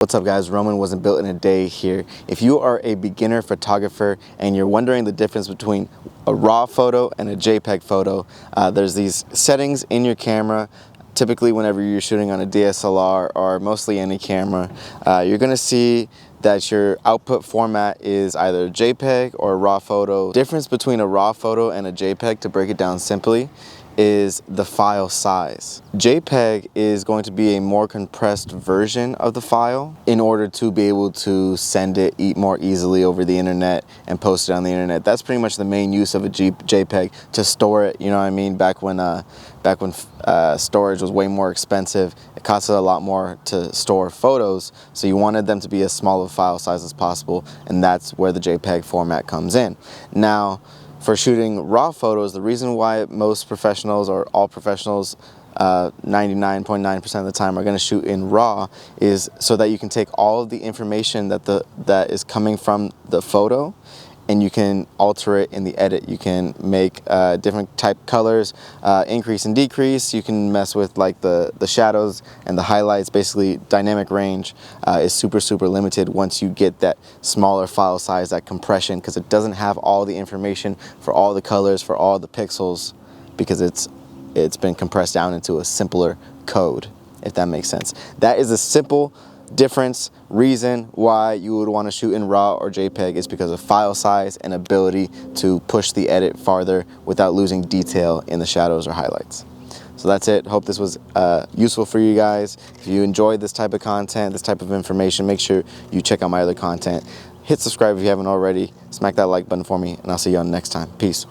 What's up guys, Roman wasn't built in a day here. If you are a beginner photographer and you're wondering the difference between a RAW photo and a JPEG photo, there's these settings in your camera. Typically whenever you're shooting on a DSLR or mostly any camera, you're gonna see that your output format is either JPEG or a RAW photo. Difference between a RAW photo and a JPEG, to break it down simply, is the file size. JPEG is going to be a more compressed version of the file in order to be able to send it more easily over the internet and post it on the internet. That's pretty much the main use of a JPEG, to store it. You know what I mean? Back when storage was way more expensive, it costed a lot more to store photos, so you wanted them to be as small of a file size as possible, and that's where the JPEG format comes in. Now, for shooting RAW photos, the reason why most professionals, or all professionals, 99.9% of the time are going to shoot in RAW is so that you can take all of the information that is coming from the photo and you can alter it in the edit. You can make different type colors, increase and decrease. You can mess with like the shadows and the highlights. Basically, dynamic range is super limited once you get that smaller file size, that compression, because it doesn't have all the information for all the colors, for all the pixels, because it's been compressed down into a simpler code, if that makes sense. That is a simple reason why you would want to shoot in RAW or JPEG, is because of file size and ability to push the edit farther without losing detail in the shadows or highlights. So that's it. Hope this was useful for you guys. If you enjoyed this type of content, this type of information, make sure you check out my other content. Hit subscribe if you haven't already. Smack that like button for me, and I'll see you on next time. Peace.